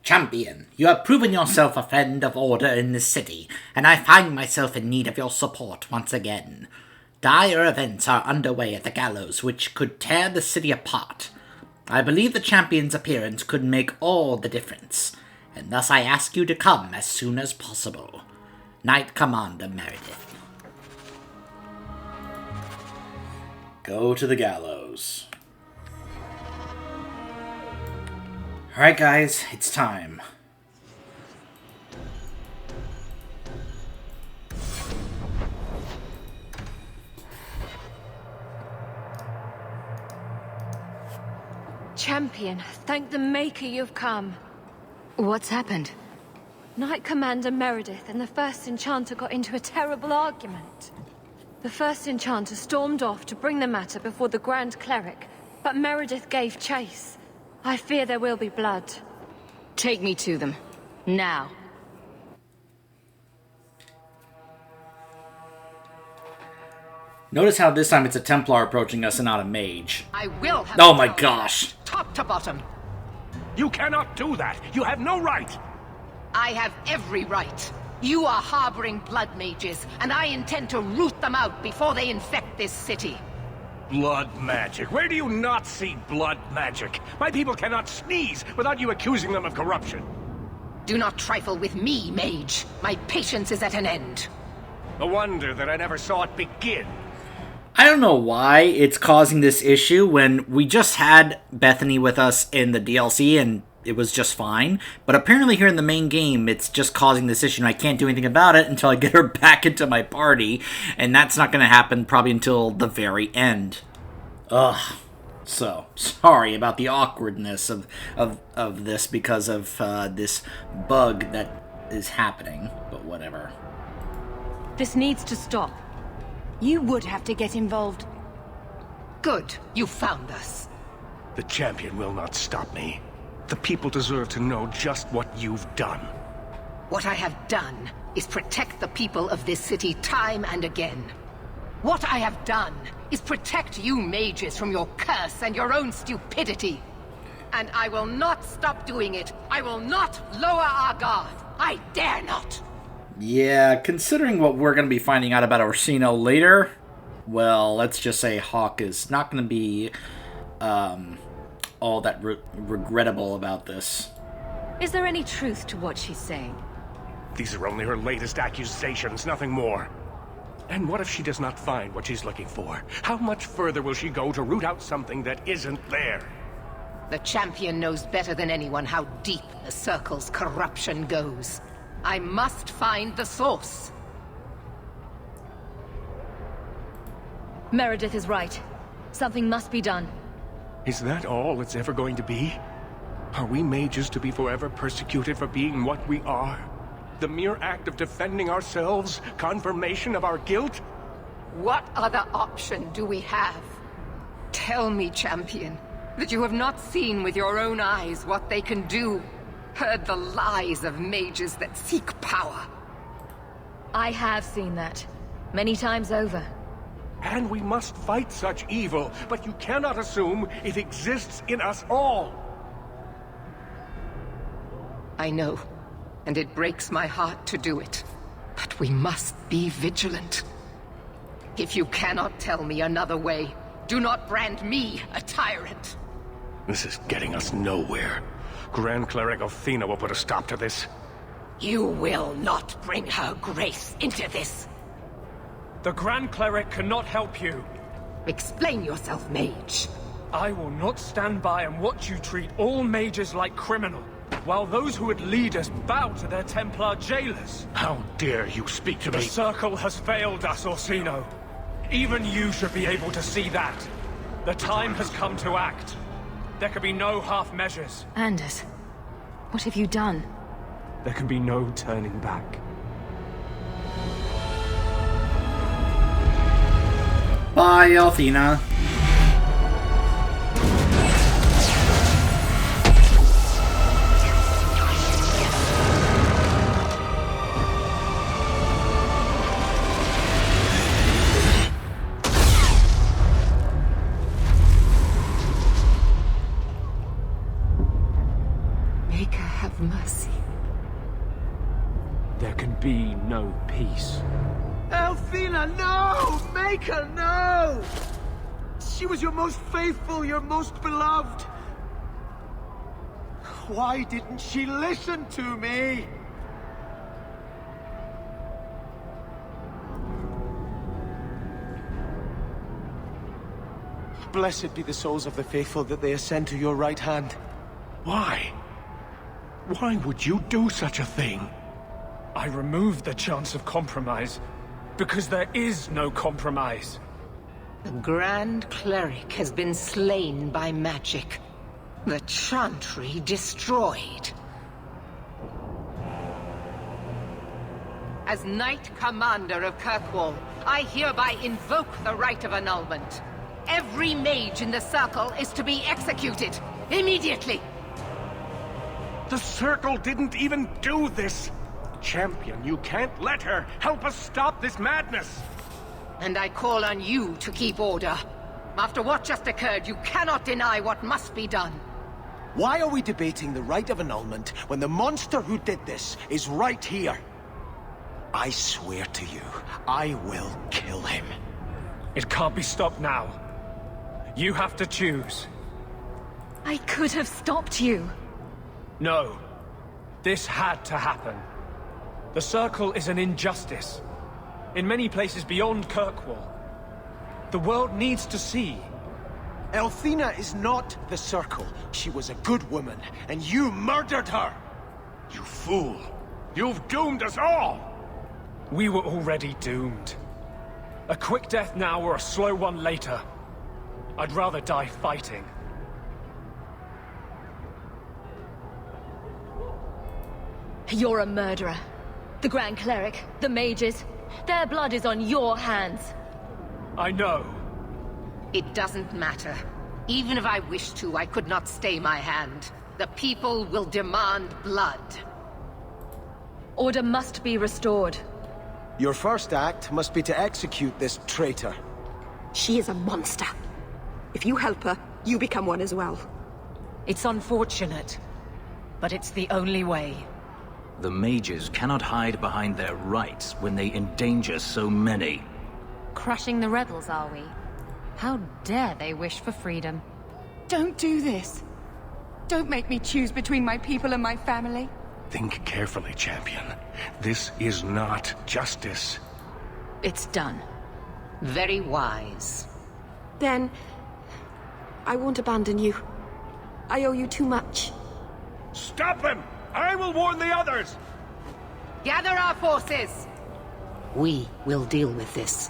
Champion, you have proven yourself a friend of order in this city, and I find myself in need of your support once again. Dire events are underway at the gallows which could tear the city apart. I believe the champion's appearance could make all the difference, and thus I ask you to come as soon as possible. Knight Commander Meredith. Go to the gallows. Alright guys, it's time. Champion, thank the Maker you've come. What's happened? Knight Commander Meredith and the First Enchanter got into a terrible argument. The First Enchanter stormed off to bring the matter before the Grand Cleric, but Meredith gave chase. I fear there will be blood. Take me to them. Now. Notice how this time it's a Templar approaching us and not a mage. I will have Oh my gosh. top to bottom. You cannot do that. You have no right. I have every right. You are harboring blood mages, and I intend to root them out before they infect this city. Blood magic. Where do you not see blood magic? My people cannot sneeze without you accusing them of corruption. Do not trifle with me, mage. My patience is at an end. A wonder that I never saw it begin. I don't know why it's causing this issue when we just had Bethany with us in the DLC and it was just fine. But apparently here in the main game, it's just causing this issue and I can't do anything about it until I get her back into my party. And that's not going to happen probably until the very end. Ugh. So, sorry about the awkwardness of this because of this bug that is happening. But whatever. This needs to stop. You would have to get involved. Good, you found us. The champion will not stop me. The people deserve to know just what you've done. What I have done is protect the people of this city time and again. What I have done is protect you mages from your curse and your own stupidity. And I will not stop doing it. I will not lower our guard. I dare not. Yeah, considering what we're going to be finding out about Orsino later, well, let's just say Hawk is not going to be all that regrettable about this. Is there any truth to what she's saying? These are only her latest accusations, nothing more. And what if she does not find what she's looking for? How much further will she go to root out something that isn't there? The champion knows better than anyone how deep the Circle's corruption goes. I must find the source. Meredith is right. Something must be done. Is that all it's ever going to be? Are we mages to be forever persecuted for being what we are? The mere act of defending ourselves, confirmation of our guilt? What other option do we have? Tell me, champion, that you have not seen with your own eyes what they can do. Heard the lies of mages that seek power. I have seen that. Many times over. And we must fight such evil, but you cannot assume it exists in us all. I know, and it breaks my heart to do it. But we must be vigilant. If you cannot tell me another way, do not brand me a tyrant. This is getting us nowhere. Grand Cleric Athena will put a stop to this. You will not bring her grace into this. The Grand Cleric cannot help you. Explain yourself, mage. I will not stand by and watch you treat all mages like criminal, while those who would lead us bow to their Templar jailers. How dare you speak to The me? Circle has failed us, Orsino. Even you should be able to see that. The time has come to act. There can be no half measures. Anders, what have you done? There can be no turning back. Bye, Athena. Maker, have of mercy. There can be no peace. Elfina, no! Make her, no! She was your most faithful, your most beloved. Why didn't she listen to me? Blessed be the souls of the faithful that they ascend to your right hand. Why? Why would you do such a thing? I removed the chance of compromise because there is no compromise. The Grand Cleric has been slain by magic. The Chantry destroyed. As Knight Commander of Kirkwall, I hereby invoke the right of annulment. Every mage in the Circle is to be executed, immediately! The Circle didn't even do this! Champion, you can't let her! Help us stop this madness! And I call on you to keep order. After what just occurred, you cannot deny what must be done. Why are we debating the right of annulment when the monster who did this is right here? I swear to you, I will kill him. It can't be stopped now. You have to choose. I could have stopped you. No. This had to happen. The Circle is an injustice. In many places beyond Kirkwall. The world needs to see. Elfina is not the Circle. She was a good woman, and you murdered her! You fool! You've doomed us all! We were already doomed. A quick death now or a slow one later. I'd rather die fighting. You're a murderer. The Grand Cleric, the mages, their blood is on your hands. I know. It doesn't matter. Even if I wished to, I could not stay my hand. The people will demand blood. Order must be restored. Your first act must be to execute this traitor. She is a monster. If you help her, you become one as well. It's unfortunate, but it's the only way. The mages cannot hide behind their rights when they endanger so many. Crushing the rebels, are we? How dare they wish for freedom? Don't do this. Don't make me choose between my people and my family. Think carefully, champion. This is not justice. It's done. Very wise. Then, I won't abandon you. I owe you too much. Stop him! I will warn the others! Gather our forces! We will deal with this.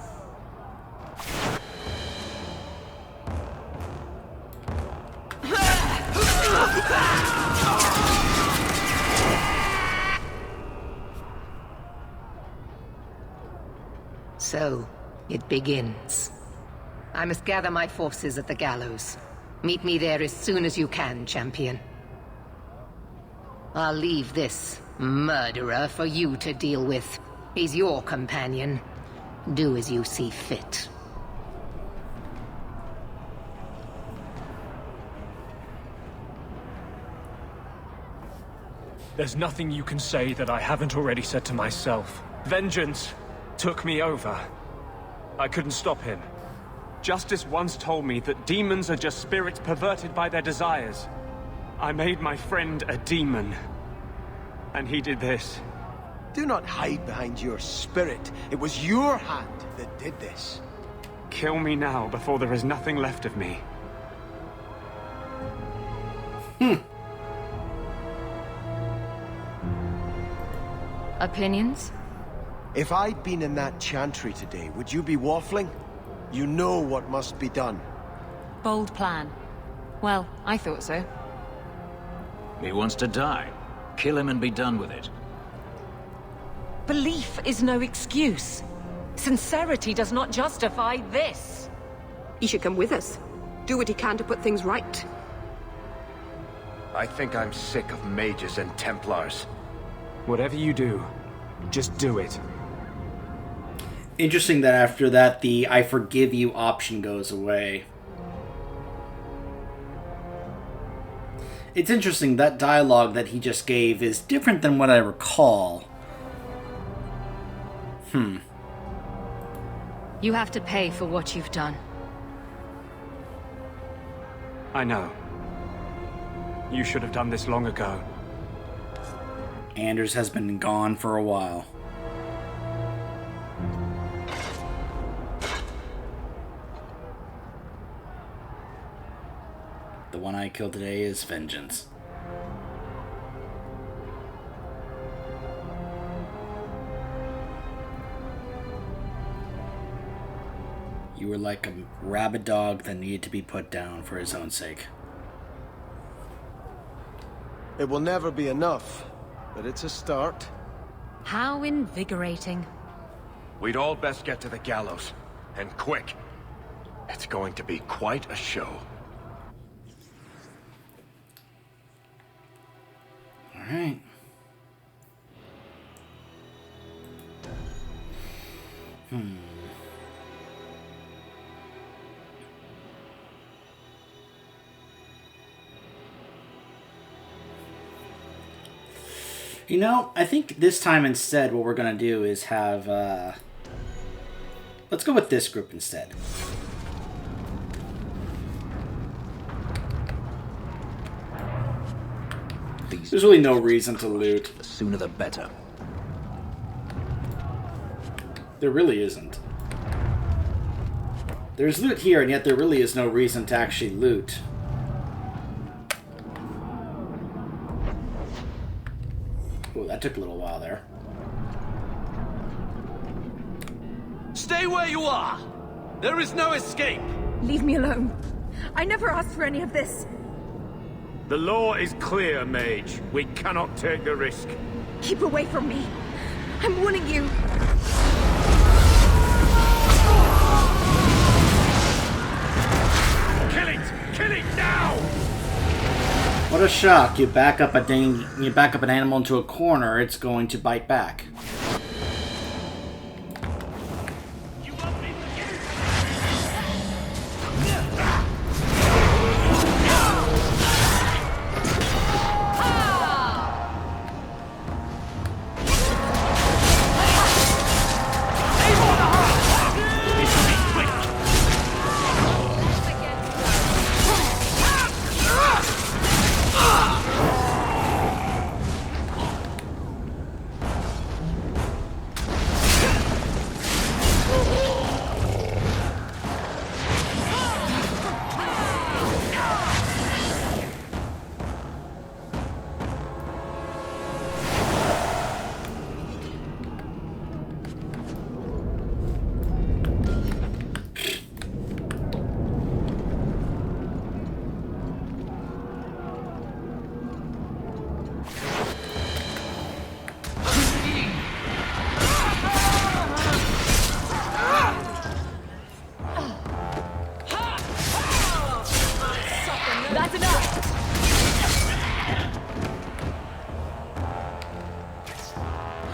So, it begins. I must gather my forces at the gallows. Meet me there as soon as you can, champion. I'll leave this murderer for you to deal with. He's your companion. Do as you see fit. There's nothing you can say that I haven't already said to myself. Vengeance took me over. I couldn't stop him. Justice once told me that demons are just spirits perverted by their desires. I made my friend a demon. And he did this. Do not hide behind your spirit. It was your hand that did this. Kill me now before there is nothing left of me. Opinions? If I'd been in that chantry today, would you be waffling? You know what must be done. Bold plan. Well, I thought so. He wants to die. Kill him and be done with it. Belief is no excuse. Sincerity does not justify this. He should come with us. Do what he can to put things right. I think I'm sick of mages and Templars. Whatever you do, just do it. Interesting that after that, the I forgive you option goes away. It's interesting, that dialogue that he just gave is different than what I recall. You have to pay for what you've done. I know. You should have done this long ago. Anders has been gone for a while. The one I killed today is vengeance. You were like a rabid dog that needed to be put down for his own sake. It will never be enough, but it's a start. How invigorating. We'd all best get to the gallows. And quick. It's going to be quite a show. Alright. You know, I think this time instead what we're going to do is have, let's go with this group instead. There's really no reason to loot. The sooner the better. There really isn't. There's loot here, and yet there really is no reason to actually loot. Oh, that took a little while there. Stay where you are! There is no escape! Leave me alone. I never asked for any of this. The law is clear, Mage. We cannot take the risk. Keep away from me. I'm warning you. Kill it! Kill it now! What a shock. You back up an animal into a corner, it's going to bite back.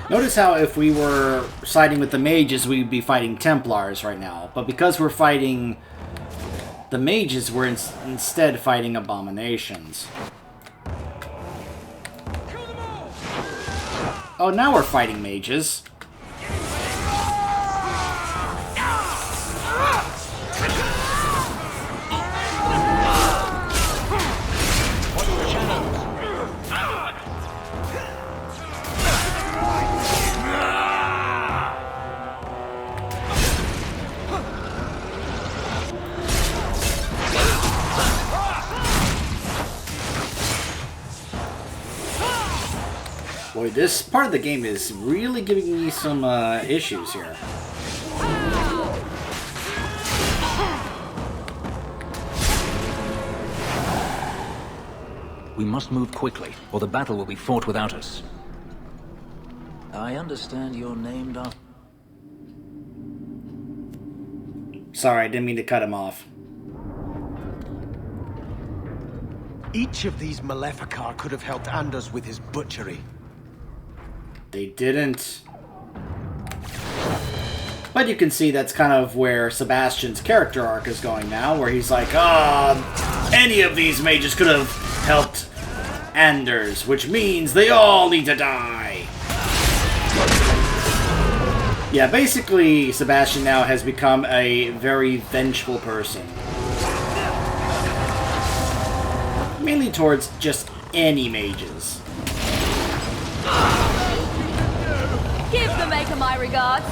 Notice how if we were siding with the mages, we'd be fighting Templars right now. But because we're fighting the mages, we're instead fighting abominations. Oh, now we're fighting mages. Boy, this part of the game is really giving me some issues here. We must move quickly, or the battle will be fought without us. I understand you're named after... Sorry, I didn't mean to cut him off. Each of these Maleficar could have helped Anders with his butchery. They didn't. But you can see that's kind of where Sebastian's character arc is going now, where he's like, any of these mages could have helped Anders, which means they all need to die. Yeah, basically, Sebastian now has become a very vengeful person. Mainly towards just any mages. Give the Maker my regards.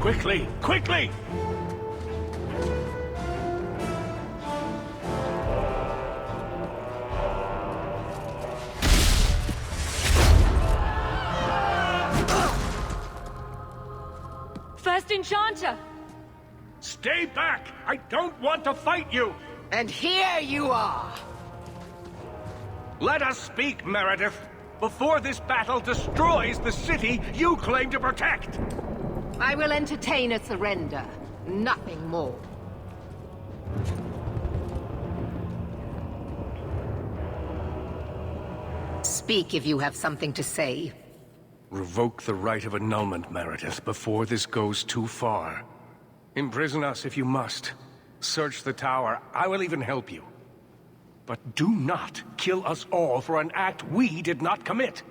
Quickly! Quickly! First Enchanter! Stay back! I don't want to fight you! And here you are! Let us speak, Meredith! Before this battle destroys the city you claim to protect! I will entertain a surrender. Nothing more. Speak if you have something to say. Revoke the right of annulment, Meredith, before this goes too far. Imprison us if you must. Search the tower. I will even help you. But do not kill us all for an act we did not commit.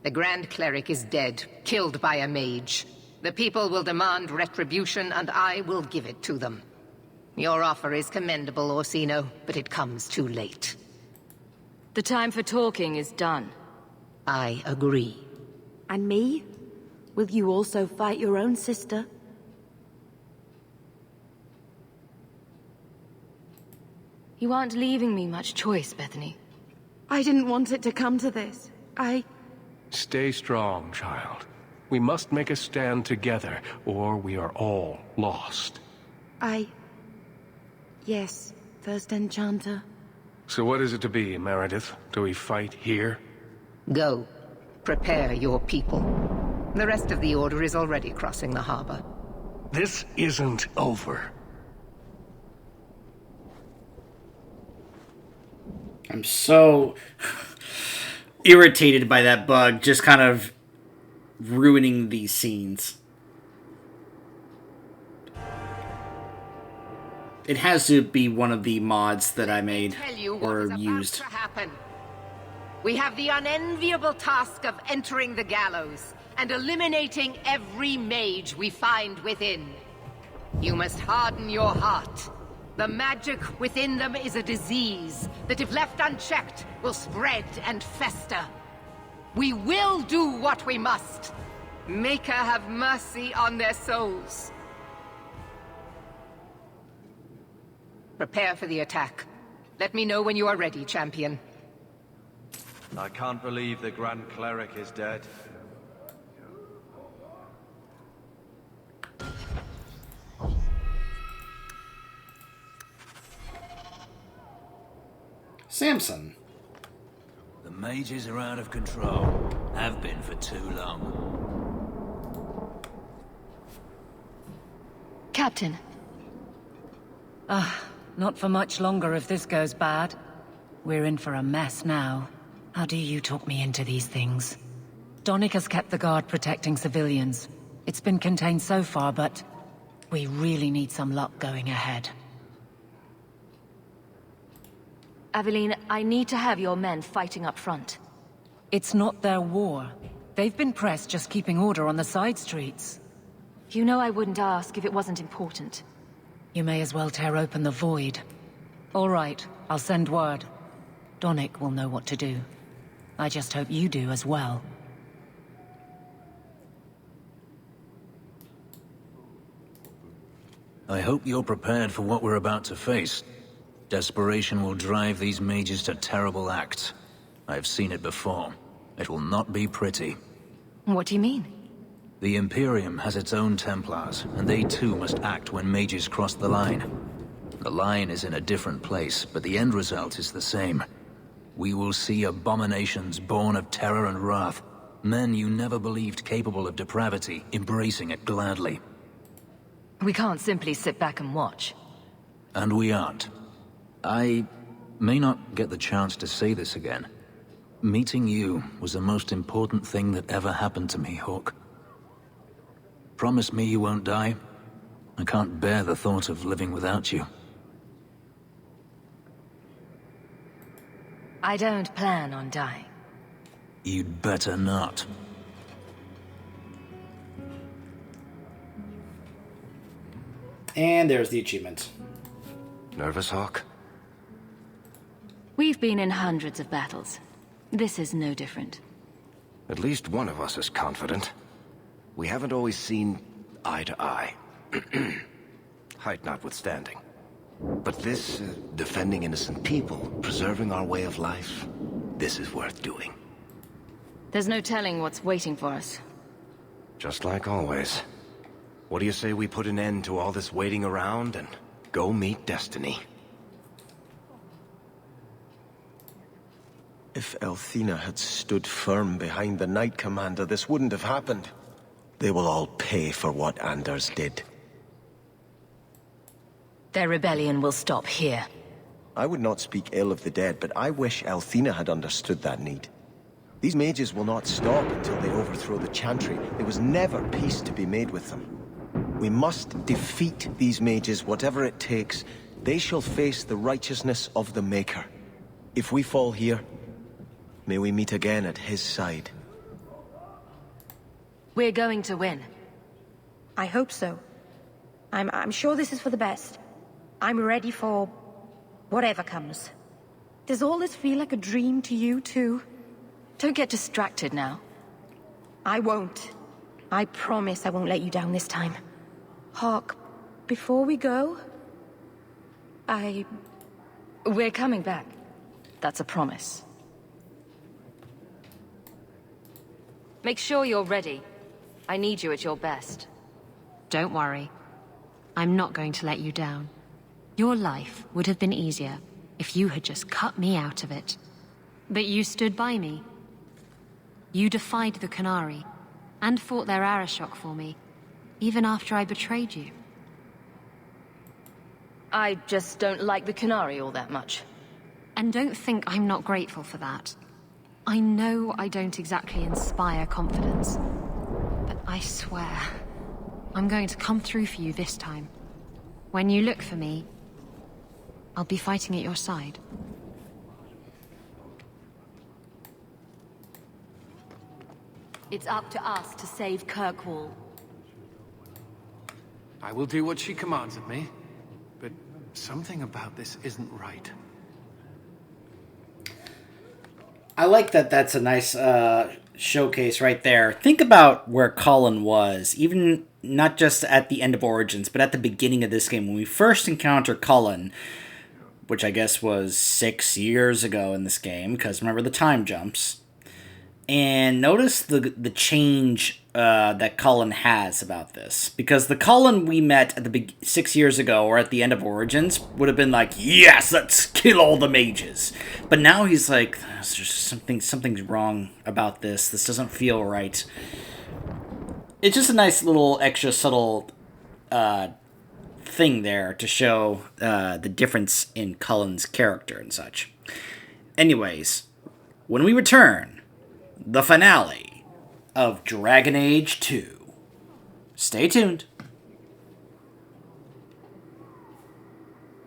The Grand Cleric is dead, killed by a mage. The people will demand retribution, and I will give it to them. Your offer is commendable, Orsino, but it comes too late. The time for talking is done. I agree. And me? Will you also fight your own sister? You aren't leaving me much choice, Bethany. I didn't want it to come to this. Stay strong, child. We must make a stand together, or we are all lost. Yes, First Enchanter. So what is it to be, Meredith? Do we fight here? Go. Prepare your people. The rest of the Order is already crossing the harbor. This isn't over. I'm so irritated by that bug, just kind of ruining these scenes. It has to be one of the mods that I made or used. We have the unenviable task of entering the gallows and eliminating every mage we find within. You must harden your heart. The magic within them is a disease that, if left unchecked, will spread and fester. We will do what we must. Maker have mercy on their souls. Prepare for the attack. Let me know when you are ready, champion. I can't believe the Grand Cleric is dead. Samson. The mages are out of control. Have been for too long. Captain. Not for much longer if this goes bad. We're in for a mess now. How do you talk me into these things? Donick has kept the guard protecting civilians. It's been contained so far, but we really need some luck going ahead. Aveline, I need to have your men fighting up front. It's not their war. They've been pressed just keeping order on the side streets. You know I wouldn't ask if it wasn't important. You may as well tear open the void. All right, I'll send word. Donick will know what to do. I just hope you do as well. I hope you're prepared for what we're about to face. Desperation will drive these mages to terrible acts. I've seen it before. It will not be pretty. What do you mean? The Imperium has its own Templars, and they too must act when mages cross the line. The line is in a different place, but the end result is the same. We will see abominations born of terror and wrath. Men you never believed capable of depravity, embracing it gladly. We can't simply sit back and watch. And we aren't. I may not get the chance to say this again. Meeting you was the most important thing that ever happened to me, Hawk. Promise me you won't die. I can't bear the thought of living without you. I don't plan on dying. You'd better not. And there's the achievement. Nervous, Hawk? We've been in hundreds of battles. This is no different. At least one of us is confident. We haven't always seen eye to eye. Height notwithstanding. But this, defending innocent people, preserving our way of life, this is worth doing. There's no telling what's waiting for us. Just like always. What do you say we put an end to all this waiting around and go meet destiny? If Elthina had stood firm behind the Knight Commander, this wouldn't have happened. They will all pay for what Anders did. Their rebellion will stop here. I would not speak ill of the dead, but I wish Elthina had understood that need. These mages will not stop until they overthrow the Chantry. There was never peace to be made with them. We must defeat these mages, whatever it takes. They shall face the righteousness of the Maker. If we fall here, may we meet again at his side. We're going to win. I hope so. I'm sure this is for the best. I'm ready for whatever comes. Does all this feel like a dream to you, too? Don't get distracted now. I won't. I promise I won't let you down this time. Hawk, before we go, We're coming back. That's a promise. Make sure you're ready. I need you at your best. Don't worry. I'm not going to let you down. Your life would have been easier if you had just cut me out of it. But you stood by me. You defied the Qunari, and fought their Arashok for me, even after I betrayed you. I just don't like the Qunari all that much. And don't think I'm not grateful for that. I know I don't exactly inspire confidence, but I swear, I'm going to come through for you this time. When you look for me, I'll be fighting at your side. It's up to us to save Kirkwall. I will do what she commands of me, but something about this isn't right. I like that that's a nice showcase right there. Think about where Cullen was, even not just at the end of Origins, but at the beginning of this game. When we first encounter Cullen, which I guess was 6 years ago in this game, because remember the time jumps. And notice the change that Cullen has about this. Because the Cullen we met at the 6 years ago, or at the end of Origins, would have been like, yes, let's kill all the mages. But now he's like, there's just something's wrong about this. This doesn't feel right. It's just a nice little extra subtle thing there to show the difference in Cullen's character and such. Anyways, when we return, the finale of Dragon Age 2. Stay tuned.